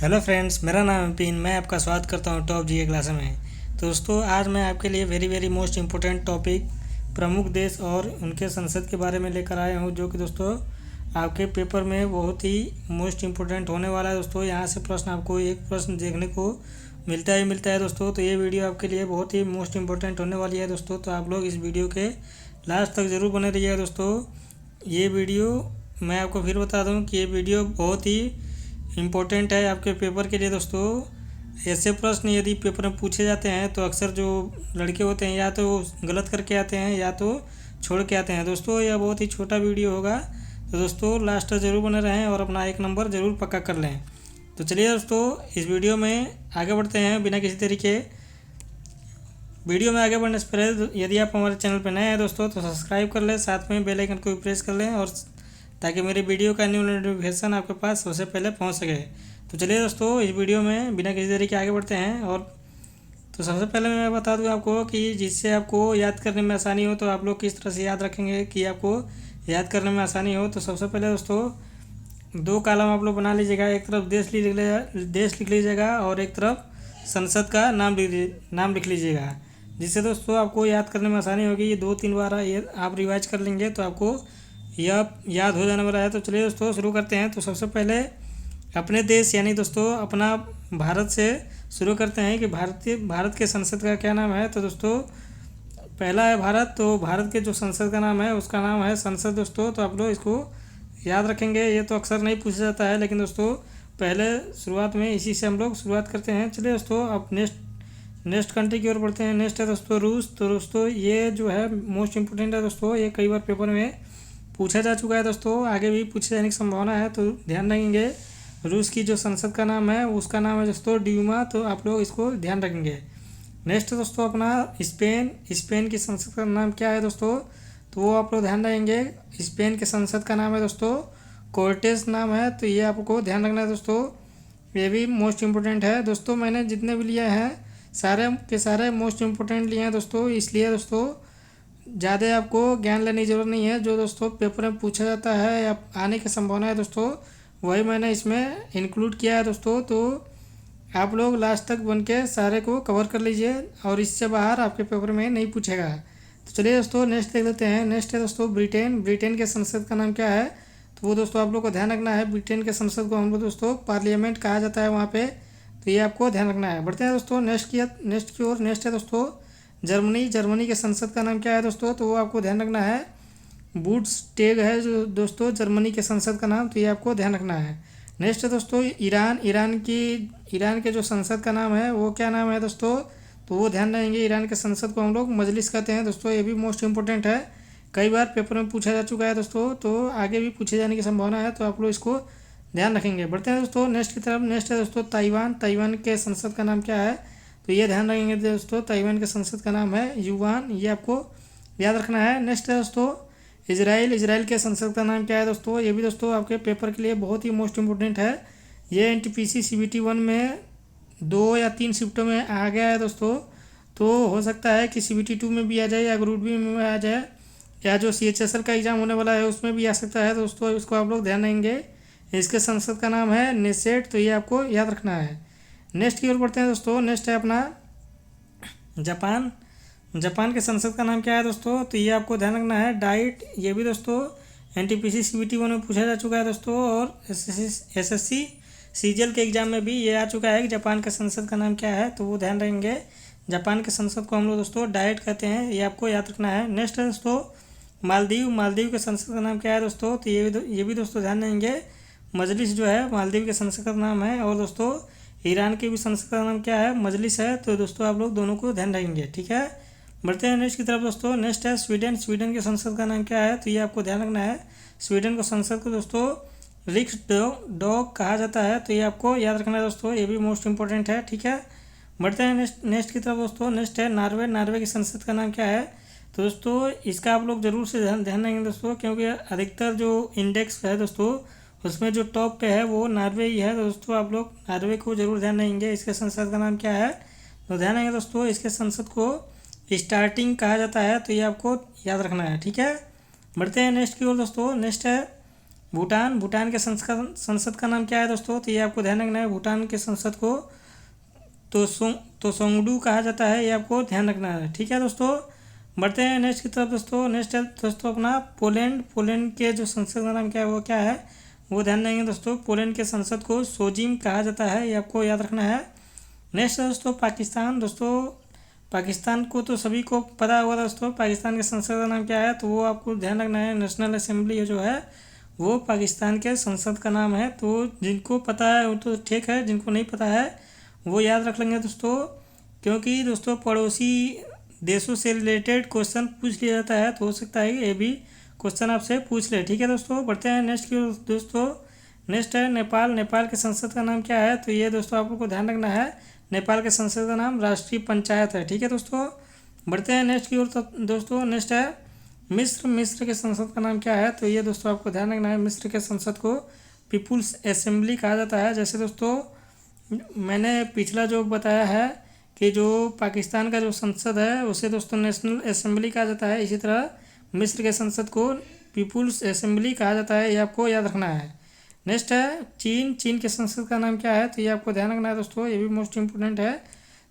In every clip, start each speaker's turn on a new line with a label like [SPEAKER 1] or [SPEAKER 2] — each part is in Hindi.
[SPEAKER 1] हेलो फ्रेंड्स, मेरा नाम है पिन। मैं आपका स्वागत करता हूं टॉप जीके क्लास में। तो दोस्तों, आज मैं आपके लिए वेरी मोस्ट इम्पोर्टेंट टॉपिक प्रमुख देश और उनके संसद के बारे में लेकर आया हूं, जो कि दोस्तों आपके पेपर में बहुत ही मोस्ट इम्पोर्टेंट होने वाला है। दोस्तों, यहाँ से प्रश्न आपको एक प्रश्न देखने को मिलता है दोस्तों। तो ये वीडियो आपके लिए बहुत ही मोस्ट इम्पोर्टेंट होने वाली है दोस्तों। तो आप लोग इस वीडियो के लास्ट तक ज़रूर बने रहिएगा दोस्तों। ये वीडियो मैं आपको फिर बता दूं कि ये वीडियो बहुत ही इम्पोर्टेंट है आपके पेपर के लिए दोस्तों। ऐसे प्रश्न यदि पेपर में पूछे जाते हैं तो अक्सर जो लड़के होते हैं या तो गलत करके आते हैं या तो छोड़ के आते हैं दोस्तों। यह बहुत ही छोटा वीडियो होगा, तो दोस्तों लास्ट तक ज़रूर बने रहें और अपना एक नंबर ज़रूर पक्का कर लें। तो चलिए दोस्तों, इस वीडियो में आगे बढ़ते हैं बिना किसी तरीके। वीडियो में आगे बढ़ने से पहले यदि आप हमारे चैनल पर नए हैं दोस्तों तो सब्सक्राइब कर लें, साथ में बेल आइकन को भी प्रेस कर लें और ताकि मेरे वीडियो का न्यू नोटिफिकेशन आपके पास सबसे पहले पहुंच सके। तो चलिए दोस्तों, इस वीडियो में बिना किसी देरी के आगे बढ़ते हैं। और तो सबसे पहले मैं बता दूं आपको कि जिससे आपको याद करने में आसानी हो, तो आप लोग किस तरह से याद रखेंगे कि आपको याद करने में आसानी हो। तो सबसे पहले दोस्तों दो कॉलम आप लोग बना लीजिएगा। एक तरफ देश लिख लीजिएगा और एक तरफ संसद का नाम लिख लीजिएगा, जिससे दोस्तों आपको याद करने में आसानी होगी। ये 2-3 बार ये आप रिवाइज कर लेंगे तो आपको यह याद हो जाने वाला है। तो चलिए दोस्तों शुरू करते हैं। तो सबसे पहले अपने देश यानी दोस्तों अपना भारत से शुरू करते हैं कि भारत के संसद का क्या नाम है। तो दोस्तों पहला है भारत। तो भारत के जो संसद का नाम है उसका नाम है संसद दोस्तों। तो आप लोग इसको याद रखेंगे। ये तो अक्सर नहीं पूछा जाता है, लेकिन दोस्तों पहले शुरुआत में इसी से हम लोग शुरुआत करते हैं। चलिए दोस्तों अब नेक्स्ट कंट्री की ओर बढ़ते हैं। नेक्स्ट है दोस्तों रूस। तो दोस्तों ये जो है मोस्ट इम्पोर्टेंट है दोस्तों। ये कई बार पेपर में पूछा जा चुका है दोस्तों, आगे भी पूछे जाने की संभावना है, तो ध्यान रखेंगे। रूस की जो संसद का नाम है उसका नाम है दोस्तों ड्यूमा। तो आप लोग इसको ध्यान रखेंगे। नेक्स्ट दोस्तों अपना स्पेन की संसद का नाम क्या है दोस्तों, तो वो आप लोग ध्यान रखेंगे। स्पेन के संसद का नाम है दोस्तों कोर्टेस नाम है। तो ये आपको ध्यान रखना है दोस्तों, ये भी मोस्ट इम्पोर्टेंट है दोस्तों। मैंने जितने भी लिए हैं सारे के सारे मोस्ट इम्पोर्टेंट लिए हैं दोस्तों, इसलिए दोस्तों ज़्यादा आपको ज्ञान लेने की ज़रूरत नहीं है। जो दोस्तों पेपर में पूछा जाता है या आने की संभावना है दोस्तों, वही मैंने इसमें इंक्लूड किया है दोस्तों। तो आप लोग लास्ट तक बन के सारे को कवर कर लीजिए और इससे बाहर आपके पेपर में नहीं पूछेगा। तो चलिए दोस्तों नेक्स्ट देख लेते हैं। नेक्स्ट है दोस्तों ब्रिटेन के संसद का नाम क्या है। तो वो दोस्तों आप लोग को ध्यान रखना है। ब्रिटेन के संसद को हम लोग दोस्तों पार्लियामेंट कहा जाता है वहाँ पे, तो ये आपको ध्यान रखना है। बढ़ते हैं दोस्तों नेक्स्ट की ओर। नेक्स्ट है दोस्तों जर्मनी के संसद का नाम क्या है दोस्तों, तो वो आपको ध्यान रखना है। बुंडेसटैग है जो दोस्तों जर्मनी के संसद का नाम, तो ये आपको ध्यान रखना है। नेक्स्ट है दोस्तों ईरान के जो संसद का नाम है वो क्या नाम है दोस्तों, तो वो ध्यान रहेंगे। ईरान के संसद को हम लोग मजलिस कहते हैं दोस्तों। ये भी मोस्ट इंपॉर्टेंट है, कई बार पेपर में पूछा जा चुका है दोस्तों, तो आगे भी पूछे जाने की संभावना है, तो आप लोग इसको ध्यान रखेंगे। बढ़ते हैं दोस्तों नेक्स्ट की तरफ। नेक्स्ट है दोस्तों ताइवान के संसद का नाम क्या है, तो ये ध्यान रखेंगे दोस्तों। ताइवान के संसद का नाम है युवान, ये आपको याद रखना है। नेक्स्ट है दोस्तों इजराइल के संसद का नाम क्या है दोस्तों, ये भी दोस्तों आपके पेपर के लिए बहुत ही मोस्ट इम्पोर्टेंट है। ये एनटीपीसी CBT 1 में 2 या 3 शिफ्टों में आ गया है दोस्तों। तो हो सकता है कि CBT 2 में भी आ जाए या ग्रुप बी में आ जाए, या जो CHSL का एग्ज़ाम होने वाला है उसमें भी आ सकता है दोस्तों। इसको आप लोग ध्यान देंगे। इसके संसद का नाम है नेसेट, तो ये आपको याद रखना है। नेक्स्ट की ओर बढ़ते हैं दोस्तों। नेक्स्ट है अपना जापान के संसद का नाम क्या है दोस्तों, तो ये आपको ध्यान रखना है डाइट। ये भी दोस्तों एनटीपीसी CBT 1 में पूछा जा चुका है दोस्तों, और SSC CGL के एग्जाम में भी ये आ चुका है कि जापान के संसद का नाम क्या है, तो वो ध्यान रखेंगे। जापान के संसद को हम लोग दोस्तों डाइट कहते हैं, ये आपको याद रखना है। नेक्स्ट है दोस्तों मालदीव के संसद का नाम क्या है दोस्तों, तो ये भी दोस्तों ध्यान देंगे। मजलिस जो है मालदीव के संसद का नाम है। और दोस्तों ईरान के भी संसद का नाम क्या है, मजलिस है। तो दोस्तों आप लोग दोनों को ध्यान रखेंगे, ठीक है। बढ़ते हैं नेक्स्ट की तरफ दोस्तों। नेक्स्ट है स्वीडन के संसद का नाम क्या है, तो ये आपको ध्यान रखना है। स्वीडन को संसद को दोस्तों रिक्सडॉग कहा जाता है, तो ये आपको याद रखना है दोस्तों। ये भी मोस्ट इंपॉर्टेंट है, ठीक है। बढ़ते हैं नेक्स्ट की तरफ दोस्तों। नेक्स्ट है नॉर्वे की संसद का नाम क्या है, तो दोस्तों इसका आप लोग जरूर से ध्यान देंगे दोस्तों, क्योंकि अधिकतर जो इंडेक्स है दोस्तों उसमें जो टॉप पे है वो नॉर्वे ही है। तो दोस्तों आप लोग नॉर्वे को जरूर ध्यान देंगे। इसके संसद का नाम क्या है, तो ध्यान देंगे दोस्तों। इसके संसद को स्टार्टिंग कहा जाता है, तो ये आपको याद रखना है, ठीक है। बढ़ते हैं नेक्स्ट की ओर दोस्तों। नेक्स्ट है भूटान के संसद का नाम क्या है दोस्तों? तो ये आपको ध्यान रखना है। भूटान के संसद को तोसोंगडू कहा जाता है, ये आपको ध्यान रखना है। ठीक है दोस्तों, बढ़ते हैं नेक्स्ट की तरफ दोस्तों। नेक्स्ट है दोस्तों अपना पोलैंड के जो संसद का नाम क्या है, वो क्या है वो ध्यान देंगे दोस्तों। पोलैंड के संसद को सोजिम कहा जाता है, ये आपको याद रखना है। नेक्स्ट है दोस्तों पाकिस्तान। दोस्तों पाकिस्तान को तो सभी को पता होगा दोस्तों, पाकिस्तान के संसद का नाम क्या है, तो वो आपको ध्यान रखना है। नेशनल असेंबली जो है वो पाकिस्तान के संसद का नाम है। तो जिनको पता है वो तो ठीक है, जिनको नहीं पता है वो याद रख लेंगे दोस्तों, क्योंकि दोस्तों पड़ोसी देशों से रिलेटेड क्वेश्चन पूछ लिया जाता है, तो हो सकता है कि ये भी क्वेश्चन आपसे पूछ ले। ठीक है दोस्तों, बढ़ते हैं नेक्स्ट की दोस्तों। नेक्स्ट है नेपाल के संसद का नाम क्या है, तो ये दोस्तों आप लोग को ध्यान रखना है। नेपाल के संसद का नाम राष्ट्रीय पंचायत है। ठीक है दोस्तों, बढ़ते हैं नेक्स्ट की ओर। तो दोस्तों नेक्स्ट है मिस्र के संसद का नाम क्या है, तो ये दोस्तों आपको ध्यान रखना है। मिस्र के संसद को पीपुल्स असेंबली कहा जाता है। जैसे दोस्तों मैंने पिछला जो बताया है कि जो पाकिस्तान का जो संसद है उसे दोस्तों नेशनल असेंबली कहा जाता है, इसी तरह मिस्र के संसद को पीपुल्स असेंबली कहा जाता है, ये आपको याद रखना है। नेक्स्ट है चीन के संसद का नाम क्या है, तो ये आपको ध्यान रखना है दोस्तों, ये भी मोस्ट इम्पोर्टेंट है।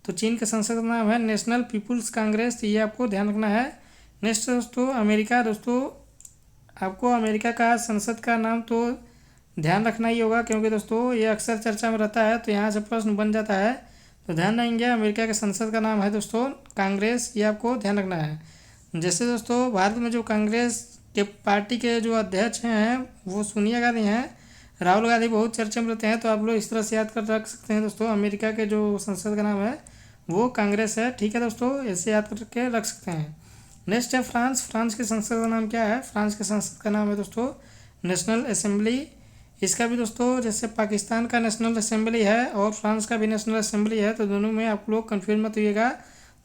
[SPEAKER 1] तो चीन के संसद का नाम है नेशनल पीपुल्स कांग्रेस, तो ये आपको ध्यान रखना है। नेक्स्ट दोस्तों अमेरिका। दोस्तों आपको अमेरिका का संसद का नाम तो ध्यान रखना ही होगा, क्योंकि दोस्तों ये अक्सर चर्चा में रहता है, तो यहाँ से प्रश्न बन जाता है, तो ध्यान रहेंगे। अमेरिका के संसद का नाम है दोस्तों कांग्रेस, ये आपको ध्यान रखना है। जैसे दोस्तों भारत में जो कांग्रेस के पार्टी के जो अध्यक्ष हैं वो सोनिया गांधी हैं, राहुल गांधी बहुत चर्चा में रहते हैं, तो आप लोग इस तरह से याद कर रख सकते हैं दोस्तों। अमेरिका के जो संसद का नाम है वो कांग्रेस है। ठीक है दोस्तों, ऐसे याद करके रख सकते हैं। नेक्स्ट है फ्रांस के संसद का नाम क्या है, फ्रांस के संसद का नाम है दोस्तों नेशनल असेंबली। इसका भी दोस्तों जैसे पाकिस्तान का नेशनल असेंबली है और फ्रांस का भी नेशनल असेंबली है, तो दोनों में आप लोग कन्फ्यूज मत होइएगा,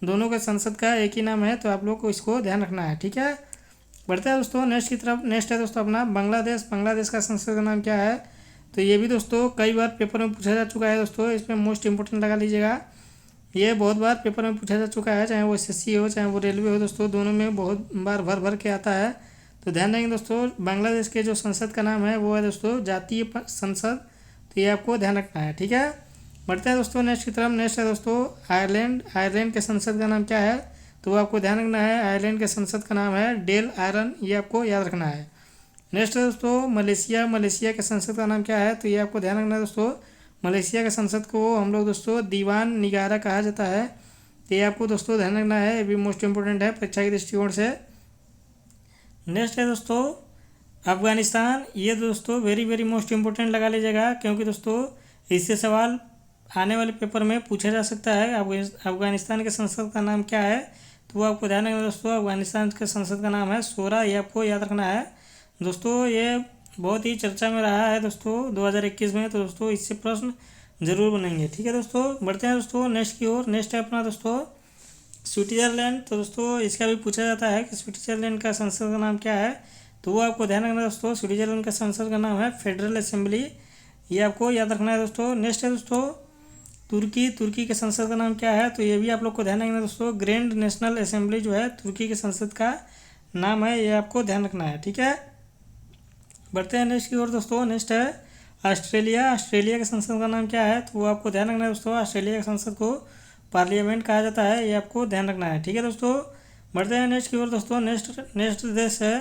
[SPEAKER 1] दोनों के संसद का एक ही नाम है, तो आप लोग को इसको ध्यान रखना है। ठीक है, बढ़ते हैं दोस्तों नेक्स्ट की तरफ। नेक्स्ट है दोस्तों अपना बांग्लादेश का संसद का नाम क्या है, तो ये भी दोस्तों कई बार पेपर में पूछा जा चुका है दोस्तों, इसमें मोस्ट इंपोर्टेंट लगा लीजिएगा। ये बहुत बार पेपर में पूछा जा चुका है, चाहे वो SSC हो चाहे वो रेलवे हो दोस्तों, दोनों में बहुत बार भर के आता है। तो ध्यान देंगे दोस्तों, बांग्लादेश के जो संसद का नाम है वो है दोस्तों जातीय संसद, तो ये आपको ध्यान रखना है। ठीक है, बढ़ते हैं दोस्तों नेक्स्ट की तरफ। नेक्स्ट है दोस्तों आयरलैंड के संसद का नाम क्या है, तो वो आपको ध्यान रखना है। आयरलैंड के संसद का नाम है डेल आयरन, ये आपको याद रखना है। नेक्स्ट है दोस्तों मलेशिया के संसद का नाम क्या है, तो ये आपको ध्यान रखना है दोस्तों। मलेशिया के संसद को हम लोग दोस्तों दीवान निगारा कहा जाता है, तो ये आपको दोस्तों ध्यान रखना है, ये भी मोस्ट इंपोर्टेंट है परीक्षा के दृष्टिकोण से। नेक्स्ट है दोस्तों अफगानिस्तान। ये दोस्तों वेरी मोस्ट इंपोर्टेंट लगा लीजिएगा, क्योंकि दोस्तों इससे सवाल आने वाले पेपर में पूछा जा सकता है। अफगानिस्तान के संसद का नाम क्या है, तो वो आपको ध्यान रखना दोस्तों। अफगानिस्तान के संसद का नाम है शोरा, ये आपको याद रखना है दोस्तों। ये बहुत ही चर्चा में रहा है दोस्तों 2021 में, तो दोस्तों इससे प्रश्न जरूर बनेंगे। ठीक है दोस्तों, बढ़ते हैं दोस्तों नेक्स्ट की ओर। नेक्स्ट है अपना दोस्तों स्विट्ज़रलैंड। तो दोस्तों इसका भी पूछा जाता है कि स्विट्ज़रलैंड का संसद का नाम क्या है, तो वो आपको ध्यान रखना है दोस्तों। स्विट्ज़रलैंड का संसद का नाम है फेडरल असेंबली, ये आपको याद रखना है दोस्तों। नेक्स्ट है दोस्तों तुर्की के संसद का नाम क्या है, तो ये भी आप लोग को ध्यान रखना है दोस्तों। ग्रैंड नेशनल असेंबली जो है तुर्की के संसद का नाम है, ये आपको ध्यान रखना है। ठीक है, बढ़ते हैं नेक्स्ट की ओर दोस्तों। नेक्स्ट है ऑस्ट्रेलिया के संसद का नाम क्या है, तो वो आपको ध्यान रखना है दोस्तों। ऑस्ट्रेलिया के संसद को पार्लियामेंट कहा जाता है, ये आपको ध्यान रखना है। ठीक है दोस्तों, बढ़ते हैं नेक्स्ट की ओर दोस्तों। नेक्स्ट देश है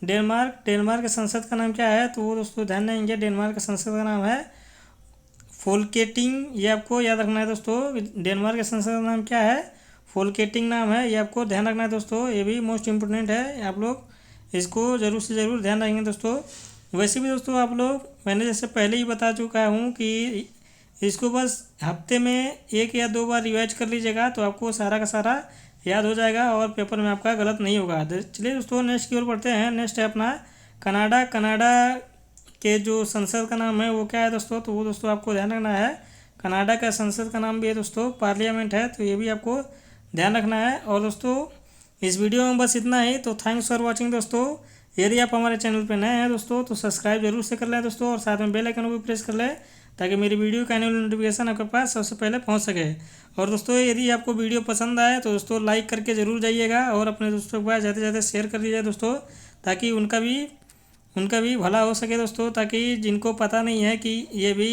[SPEAKER 1] डेनमार्क के संसद का नाम क्या है, तो वो दोस्तों ध्यान देंगे। डेनमार्क के संसद का नाम है फोल्केटिंग, ये आपको याद रखना है दोस्तों। डेनमार्क के संसद का नाम क्या है, फोल्केटिंग नाम है, ये आपको ध्यान रखना है दोस्तों। ये भी मोस्ट इंपोर्टेंट है, आप लोग इसको ज़रूर से ज़रूर ध्यान रखेंगे दोस्तों। वैसे भी दोस्तों आप लोग मैंने जैसे पहले ही बता चुका हूँ कि इसको बस हफ्ते में 1 या 2 बार रिवाइज कर लीजिएगा, तो आपको सारा का सारा याद हो जाएगा और पेपर में आपका गलत नहीं होगा। चलिए दोस्तों नेक्स्ट की ओर बढ़ते हैं। नेक्स्ट है अपना कनाडा के जो संसद का नाम है वो क्या है दोस्तों, तो वो दोस्तों आपको ध्यान रखना है। कनाडा का संसद का नाम भी है दोस्तों पार्लियामेंट है, तो ये भी आपको ध्यान रखना है। और दोस्तों इस वीडियो में बस इतना ही, तो थैंक्स फॉर वॉचिंग दोस्तों। यदि आप हमारे चैनल पर नए हैं दोस्तों तो सब्सक्राइब जरूर से कर लें दोस्तों, और साथ में बेल आइकन को भी प्रेस कर लें, ताकि मेरी वीडियो का एनुअल नोटिफिकेशन आपके पास सबसे पहले पहुंच सके। और दोस्तों यदि आपको वीडियो पसंद आए तो दोस्तों लाइक करके ज़रूर जाइएगा, और अपने दोस्तों के पास ज़्यादा से ज़्यादा शेयर कर दीजिए दोस्तों, ताकि उनका भी उनका भी भला हो सके दोस्तों, ताकि जिनको पता नहीं है कि ये भी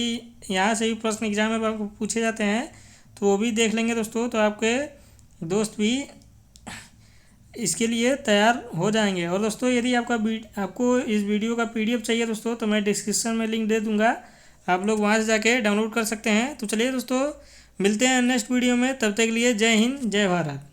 [SPEAKER 1] यहाँ से भी प्रश्न एग्जाम में आपको पूछे जाते हैं तो वो भी देख लेंगे दोस्तों, तो आपके दोस्त भी इसके लिए तैयार हो जाएंगे। और दोस्तों यदि आपको इस वीडियो का PDF चाहिए दोस्तों, तो मैं डिस्क्रिप्शन में लिंक दे दूंगा, आप लोग वहाँ से जाके डाउनलोड कर सकते हैं। तो चलिए दोस्तों, मिलते हैं नेक्स्ट वीडियो में, तब तक के लिए जय हिंद जय भारत।